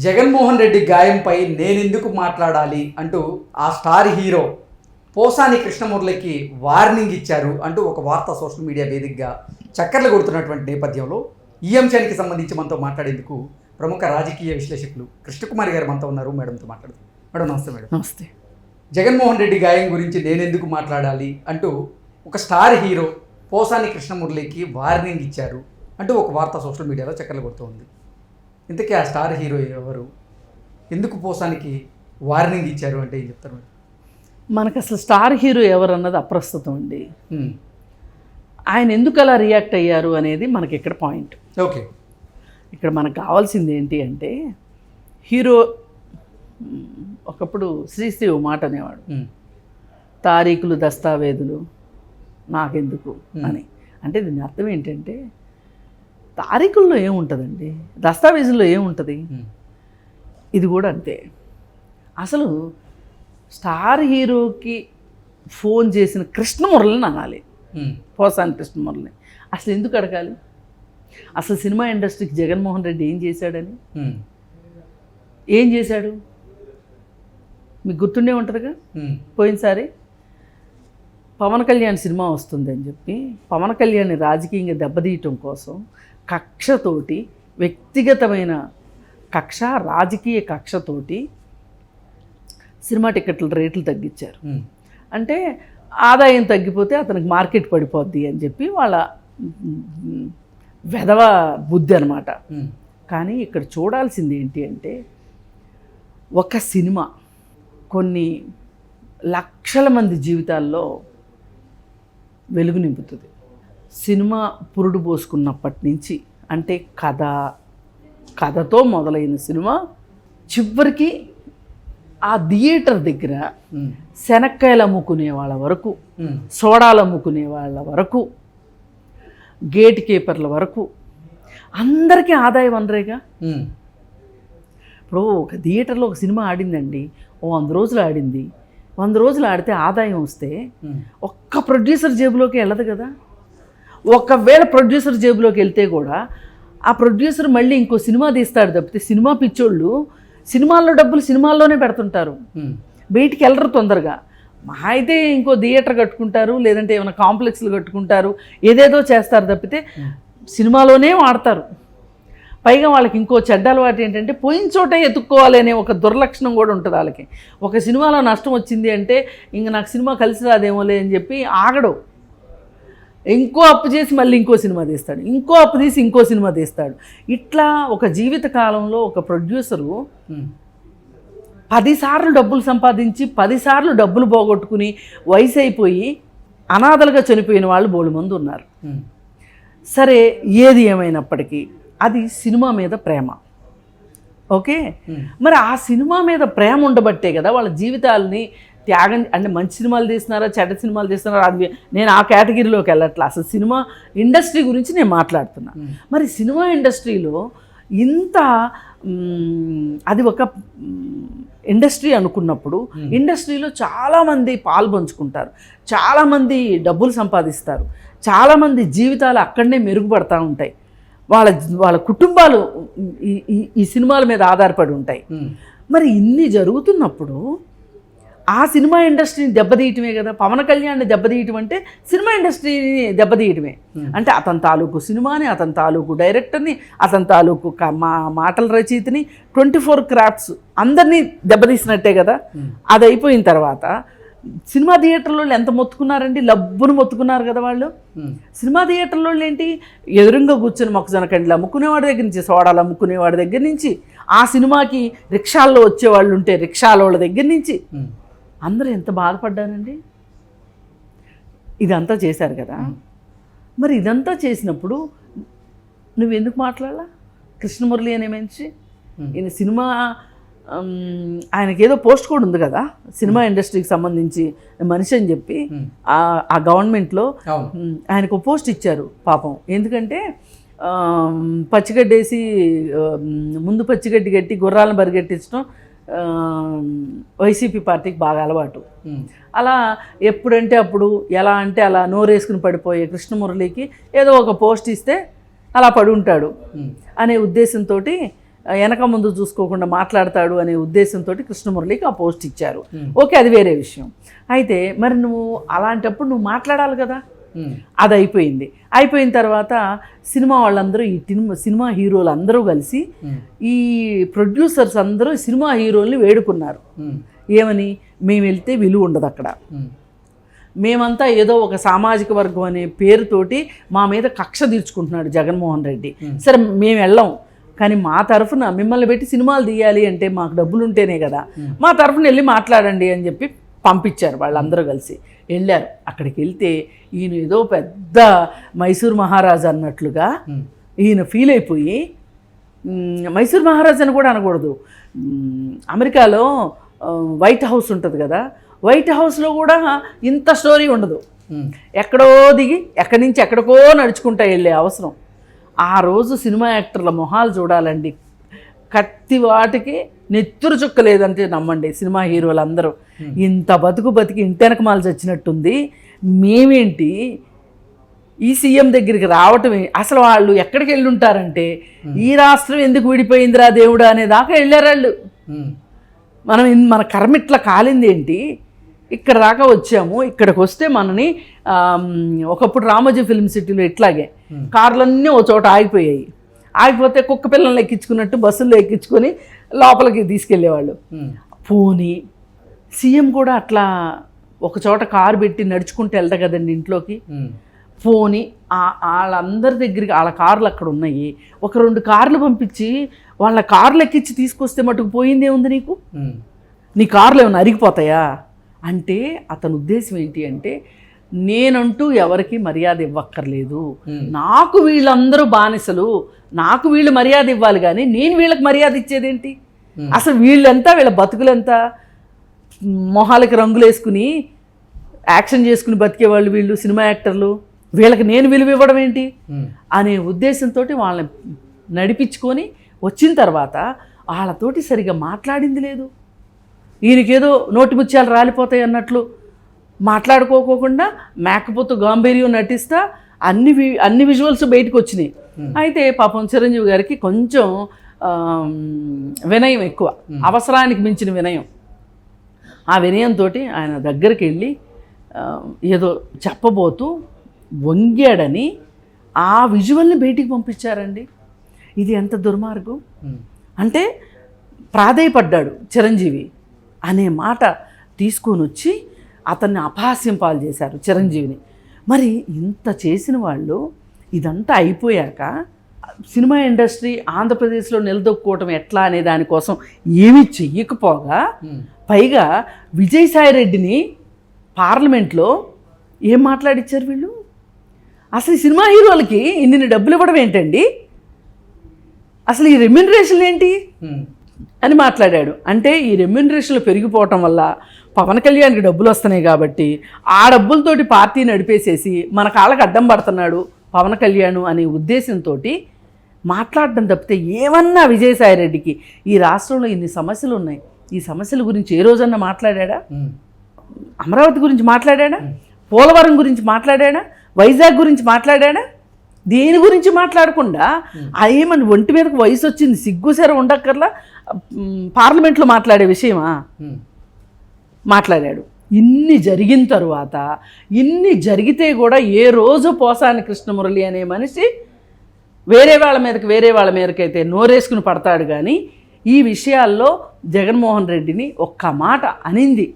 జగన్మోహన్ రెడ్డి గాయంపై నేనెందుకు మాట్లాడాలి అంటూ ఆ స్టార్ హీరో పోసాని కృష్ణమురళికి వార్నింగ్ ఇచ్చారు అంటూ ఒక వార్త సోషల్ మీడియా వేదికగా చక్కర్లు కొడుతున్నటువంటి నేపథ్యంలో ఈ అంశానికి సంబంధించి మనతో మాట్లాడేందుకు ప్రముఖ రాజకీయ విశ్లేషకులు కృష్ణకుమారి గారు మనతో ఉన్నారు. మేడంతో మాట్లాడుతాం. మేడం నమస్తే. మేడం నమస్తే. జగన్మోహన్ రెడ్డి గాయం గురించి నేనెందుకు మాట్లాడాలి అంటూ ఒక స్టార్ హీరో పోసాని కృష్ణమురళికి వార్నింగ్ ఇచ్చారు అంటూ ఒక వార్త సోషల్ మీడియాలో చక్కర్లు కొడుతోంది. ఇంతకీ ఆ స్టార్ హీరో ఎవరు, ఎందుకు పోసానికి వార్నింగ్ ఇచ్చారు అంటే ఏం చెప్తారు? మనకు అసలు స్టార్ హీరో ఎవరు అన్నది అప్రస్తుతం అండి. ఆయన ఎందుకు అలా రియాక్ట్ అయ్యారు అనేది మనకి ఇక్కడ పాయింట్. ఓకే, ఇక్కడ మనకు కావాల్సింది ఏంటి అంటే, హీరో ఒకప్పుడు శ్రీశ్రీ ఓ మాట అనేవాడు, తారీఖులు దస్తావేజులు నాకెందుకు అని. అంటే దీని అర్థం ఏంటంటే, తారీఖుల్లో ఏముంటుందండి, దస్తావేజుల్లో ఏముంటుంది. ఇది కూడా అంతే. అసలు స్టార్ హీరోకి ఫోన్ చేసిన కృష్ణమురళిని అనాలి, పోసాని కృష్ణమురళిని. అసలు ఎందుకు అడగాలి? అసలు సినిమా ఇండస్ట్రీకి జగన్మోహన్ రెడ్డి ఏం చేశాడని, ఏం చేశాడు మీకు గుర్తుండే ఉంటుందిగా. పోయినసారి పవన్ కళ్యాణ్ సినిమా వస్తుందని చెప్పి పవన్ కళ్యాణ్ని రాజకీయంగా దెబ్బతీయటం కోసం కక్షతోటి, వ్యక్తిగతమైన కక్ష, రాజకీయ కక్షతోటి సినిమా టికెట్ల రేట్లు తగ్గించారు. అంటే ఆదాయం తగ్గిపోతే అతనికి మార్కెట్ పడిపోద్ది అని చెప్పి వాళ్ళ వెధవ బుద్ధి అనమాట. కానీ ఇక్కడ చూడాల్సింది ఏంటి అంటే, ఒక సినిమా కొన్ని లక్షల మంది జీవితాల్లో వెలుగు నింపుతుంది. సినిమా పురుడు పోసుకున్నప్పటి నుంచి, అంటే కథతో మొదలైన సినిమా చివరికి ఆ థియేటర్ దగ్గర శనక్కాయలు అమ్ముకునే వాళ్ళ వరకు, సోడాలు అమ్ముకునే వాళ్ళ వరకు, గేట్ కీపర్ల వరకు అందరికీ ఆదాయ వనరేగా. ఇప్పుడు ఒక థియేటర్లో ఒక సినిమా ఆడిందండి, 100 రోజులు ఆడింది. 100 రోజులు ఆడితే ఆదాయం వస్తే ఒక్క ప్రొడ్యూసర్ జేబులోకి వెళ్ళదు కదా. ఒకవేళ ప్రొడ్యూసర్ జేబులోకి వెళ్తే కూడా ఆ ప్రొడ్యూసర్ మళ్ళీ ఇంకో సినిమా తీస్తాడు తప్పితే, సినిమా పిచ్చోళ్ళు సినిమాల్లో డబ్బులు సినిమాల్లోనే పెడుతుంటారు, బయటికి వెళ్ళరు తొందరగా. మహా అయితే ఇంకో థియేటర్ కట్టుకుంటారు, లేదంటే ఏమైనా కాంప్లెక్స్లు కట్టుకుంటారు, ఏదేదో చేస్తారు తప్పితే సినిమాలోనే వాడతారు. పైగా వాళ్ళకి ఇంకో చెడ్డ అలవాటు ఏంటంటే, పోయిన చోటే ఎత్తుక్కోవాలి అనే ఒక దుర్లక్షణం కూడా ఉంటుంది వాళ్ళకి. ఒక సినిమాలో నష్టం వచ్చింది అంటే ఇంక నాకు సినిమా కలిసి రాదేమోలే అని చెప్పి ఆగడు. ఇంకో అప్పు చేసి మళ్ళీ ఇంకో సినిమా తీస్తాడు, ఇంకో అప్పు తీసి ఇంకో సినిమా తీస్తాడు. ఇట్లా ఒక జీవిత కాలంలో ఒక ప్రొడ్యూసరు 10 సార్లు డబ్బులు సంపాదించి 10 సార్లు డబ్బులు పోగొట్టుకుని వయసు అయిపోయి అనాథలుగా చనిపోయిన వాళ్ళు బోలు మంది ఉన్నారు. సరే, ఏది ఏమైనప్పటికీ అది సినిమా మీద ప్రేమ. ఓకే, మరి ఆ సినిమా మీద ప్రేమ ఉండబట్టే కదా వాళ్ళ జీవితాలని త్యాగం. అంటే మంచి సినిమాలు తీస్తున్నారా, చెడ్డ సినిమాలు తీస్తున్నారా, అది నేను ఆ కేటగిరీలోకి వెళ్ళట్లా. అసలు సినిమా ఇండస్ట్రీ గురించి నేను మాట్లాడుతున్నా. మరి సినిమా ఇండస్ట్రీలో ఇంత అది ఒక ఇండస్ట్రీ అనుకున్నప్పుడు, ఇండస్ట్రీలో చాలామంది పాలు పంచుకుంటారు, చాలామంది డబ్బులు సంపాదిస్తారు, చాలామంది జీవితాలు అక్కడనే మెరుగుపడతా ఉంటాయి. వాళ్ళ కుటుంబాలు ఈ సినిమాల మీద ఆధారపడి ఉంటాయి. మరి ఇన్ని జరుగుతున్నప్పుడు ఆ సినిమా ఇండస్ట్రీని దెబ్బతీయటమే కదా. పవన్ కళ్యాణ్ని దెబ్బతీయటం అంటే సినిమా ఇండస్ట్రీని దెబ్బతీయటమే. అంటే అతని తాలూకు సినిమాని, అతని తాలూకు డైరెక్టర్ని, అతని తాలూకు మాటల రచయితని, 24 క్రాఫ్ట్స్ అందరినీ దెబ్బతీసినట్టే కదా. అది అయిపోయిన తర్వాత సినిమా థియేటర్లో ఎంత మొత్తుకున్నారండి, లబ్బును మొత్తుకున్నారు కదా వాళ్ళు. సినిమా థియేటర్లో ఏంటి, ఎదురుగా కూర్చొని మొక్కజొన్న కండ్లు అమ్ముకునేవాడి దగ్గర నుంచి, సోడాలు అమ్ముకునేవాడి దగ్గర నుంచి, ఆ సినిమాకి రిక్షాల్లో వచ్చేవాళ్ళు ఉంటే రిక్షాల దగ్గర నుంచి అందరూ ఎంత బాధపడ్డారండి. ఇదంతా చేశారు కదా. మరి ఇదంతా చేసినప్పుడు నువ్వెందుకు మాట్లాడాలా? కృష్ణమురళి అనే మనిషి, ఈయన సినిమా, ఆయనకేదో పోస్ట్ కూడా ఉంది కదా సినిమా ఇండస్ట్రీకి సంబంధించి మనిషి అని చెప్పి. ఆ గవర్నమెంట్లో ఆయనకు పోస్ట్ ఇచ్చారు పాపం. ఎందుకంటే పచ్చిగడ్డేసి ముందు పచ్చిగడ్డి కట్టి గుర్రాలను బరిగెట్టించడం వైసీపీ పార్టీకి బాగా అలవాటు. అలా ఎప్పుడంటే అప్పుడు, ఎలా అంటే అలా నోరేసుకుని పడిపోయే కృష్ణమురళికి ఏదో ఒక పోస్ట్ ఇస్తే అలా పడి ఉంటాడు అనే ఉద్దేశంతో వెనక ముందు చూసుకోకుండా మాట్లాడతాడు అనే ఉద్దేశంతో కృష్ణమురళికి ఆ పోస్ట్ ఇచ్చారు. ఓకే, అది వేరే విషయం. అయితే మరి నువ్వు అలాంటప్పుడు నువ్వు మాట్లాడాలి కదా. అది అయిపోయింది. అయిపోయిన తర్వాత సినిమా వాళ్ళందరూ ఈ సినిమా హీరోలు అందరూ కలిసి ఈ ప్రొడ్యూసర్స్ అందరూ సినిమా హీరోల్ని వేడుకున్నారు. ఏమని? మేము వెళ్తే విలువ ఉండదు అక్కడ, మేమంతా ఏదో ఒక సామాజిక వర్గం అనే పేరుతోటి మా మీద కక్ష తీర్చుకుంటున్నాడు జగన్మోహన్ రెడ్డి. సరే మేము వెళ్ళాం, కానీ మా తరఫున మిమ్మల్ని పెట్టి సినిమాలు తీయాలి అంటే మాకు డబ్బులు ఉంటేనే కదా, మా తరఫున వెళ్ళి మాట్లాడండి అని చెప్పి పంపించారు. వాళ్ళందరూ కలిసి వెళ్ళారు. అక్కడికి వెళ్తే ఈయన ఏదో పెద్ద మైసూర్ మహారాజు అన్నట్లుగా ఈయన ఫీల్ అయిపోయి, మైసూర్ మహారాజు అని కూడా అనకూడదు, అమెరికాలో వైట్ హౌస్ ఉంటుంది కదా, వైట్ హౌస్లో కూడా ఇంత స్టోరీ ఉండదు. ఎక్కడో దిగి ఎక్కడి నుంచి ఎక్కడికో నడుచుకుంటా వెళ్ళే అవసరం. ఆ రోజు సినిమా యాక్టర్ల మొహాలు చూడాలండి, కత్తి వాటికి నెత్తురు చుక్క లేదంటే నమ్మండి. సినిమా హీరోలు అందరూ ఇంత బతికి ఇంటెనకమాలు చచ్చినట్టుంది, మేమేంటి ఈ సీఎం దగ్గరికి రావటమే, అసలు వాళ్ళు ఎక్కడికి వెళ్ళి ఉంటారంటే ఈ రాష్ట్రం ఎందుకు విడిపోయిందిరా దేవుడా అనే దాకా వెళ్ళారు వాళ్ళు. మన కర్మ ఇట్లా కాలింది ఏంటి, ఇక్కడ దాకా వచ్చాము, ఇక్కడికి వస్తే మనని ఒకప్పుడు రామోజీ ఫిల్మ్ సిటీలో ఇట్లాగే కార్లన్నీ ఓ చోట ఆగిపోయాయి. ఆగిపోతే కుక్క పిల్లల్ని ఎక్కించుకున్నట్టు బస్సుల్లో ఎక్కించుకొని లోపలికి తీసుకెళ్ళేవాళ్ళు. పోనీ సీఎం కూడా అట్లా ఒక చోట కారు పెట్టి నడుచుకుంటూ వెళ్తా కదండి ఇంట్లోకి. పోనీ వాళ్ళందరి దగ్గరికి వాళ్ళ కార్లు అక్కడ ఉన్నాయి, ఒక 2 కార్లు పంపించి వాళ్ళ కార్లు ఎక్కించి తీసుకొస్తే మటుకు పోయిందే ఉంది నీకు, నీ కార్లు ఏమైనా అరిగిపోతాయా అంటే అతని ఉద్దేశం ఏంటి అంటే, నేనంటూ ఎవరికి మర్యాద ఇవ్వక్కర్లేదు, నాకు వీళ్ళందరూ బానిసలు, నాకు వీళ్ళు మర్యాద ఇవ్వాలి కానీ నేను వీళ్ళకి మర్యాద ఇచ్చేదేంటి, అసలు వీళ్ళెంత వీళ్ళ బతుకులెంత, మొహాలకి రంగులు వేసుకుని యాక్షన్ చేసుకుని బతికేవాళ్ళు వీళ్ళు సినిమా యాక్టర్లు, వీళ్ళకి నేను విలువ ఇవ్వడం ఏంటి అనే ఉద్దేశంతో వాళ్ళని నడిపించుకొని వచ్చిన తర్వాత వాళ్ళతోటి సరిగా మాట్లాడింది లేదు. ఈయనకేదో నోటి ముత్యాలు రాలిపోతాయి అన్నట్లు మాట్లాడుకోకుండా మేకపోతు గాంభీర్యం నటిస్తా అన్ని విజువల్స్ బయటకు వచ్చినాయి. అయితే పాపం చిరంజీవి గారికి కొంచెం వినయం ఎక్కువ, అవసరానికి మించిన వినయం. ఆ వినయంతో ఆయన దగ్గరికి వెళ్ళి ఏదో చెప్పబోతూ వంగాడని ఆ విజువల్ని బయటికి పంపించారండి. ఇది ఎంత దుర్మార్గం అంటే, ప్రాధేయపడ్డాడు చిరంజీవి అనే మాట తీసుకొని వచ్చి అతన్ని అపహాస్యం పాలు చేశారు చిరంజీవిని. మరి ఇంత చేసిన వాళ్ళు ఇదంతా అయిపోయాక సినిమా ఇండస్ట్రీ ఆంధ్రప్రదేశ్లో నిలదొక్కుకోవటం ఎట్లా అనే దానికోసం ఏమీ చెయ్యకపోగా పైగా విజయసాయిరెడ్డిని పార్లమెంట్లో ఏం మాట్లాడిచ్చారు వీళ్ళు. అసలు ఈ సినిమా హీరోలకి ఇన్ని డబ్బులు ఇవ్వడం ఏంటండి, అసలు ఈ రెమ్యూనరేషన్ ఏంటి అని మాట్లాడాడు. అంటే ఈ రెమ్యూనరేషన్లు పెరిగిపోవటం వల్ల పవన్ కళ్యాణ్కి డబ్బులు వస్తున్నాయి కాబట్టి ఆ డబ్బులతోటి పార్టీ నడిపేసేసి మన కాళ్ళకి అడ్డం పడుతున్నాడు పవన్ కళ్యాణ్ అనే ఉద్దేశంతో మాట్లాడడం తప్పితే ఏమన్నా విజయసాయిరెడ్డికి ఈ రాష్ట్రంలో ఇన్ని సమస్యలు ఉన్నాయి, ఈ సమస్యల గురించి ఏ రోజన్నా మాట్లాడా? అమరావతి గురించి మాట్లాడా? పోలవరం గురించి మాట్లాడా? వైజాగ్ గురించి మాట్లాడా? దేని గురించి మాట్లాడకుండా ఏమని ఒంటి మీదకు వయసు వచ్చింది సిగ్గుసెర ఉండక్కర్లా పార్లమెంట్లో మాట్లాడే విషయమా మాట్లాడాడు. ఇన్ని జరిగిన తరువాత ఇన్ని జరిగితే కూడా ఏ రోజు పోసాని కృష్ణమురళి అనే మనిషి వేరే వాళ్ళ మీదకైతే నోరేసుకుని పడతాడు కానీ ఈ విషయాల్లో జగన్మోహన్ రెడ్డిని ఒక్క మాట అనింది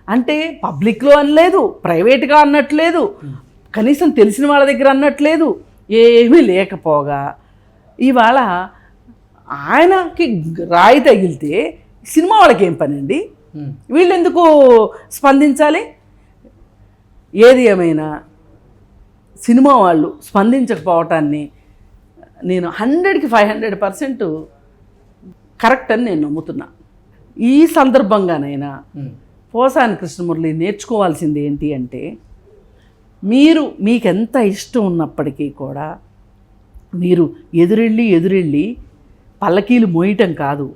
అంటే పబ్లిక్లో అనలేదు, ప్రైవేట్గా అన్నట్లేదు, కనీసం తెలిసిన వాళ్ళ దగ్గర అన్నట్లేదు, ఏమీ లేకపోగా ఇవాళ ఆయనకి రాయి తగిలితే సినిమా వాళ్ళకి ఏం పని అండి, వీళ్ళు ఎందుకు స్పందించాలి? ఏది ఏమైనా సినిమా వాళ్ళు స్పందించకపోవటాన్ని నేను 100కి 500% కరెక్ట్ అని నేను నమ్ముతున్నా. ఈ సందర్భంగానైనా పోసాని కృష్ణమురళి నేర్చుకోవాల్సింది ఏంటి అంటే, మీకెంత ఇష్టం ఉన్నప్పటికీ కూడా మీరు ఎదురెళ్ళి పల్లకీలు మోయటం కాదు,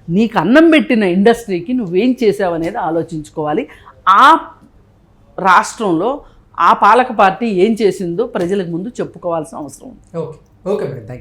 నీకు అన్నం పెట్టిన ఇండస్ట్రీకి నువ్వేం చేసావనేది ఆలోచించుకోవాలి. ఆ రాష్ట్రంలో ఆ పాలక పార్టీ ఏం చేసిందో ప్రజలకు ముందు చెప్పుకోవాల్సిన అవసరం ఉంది. Okay madam, thank you.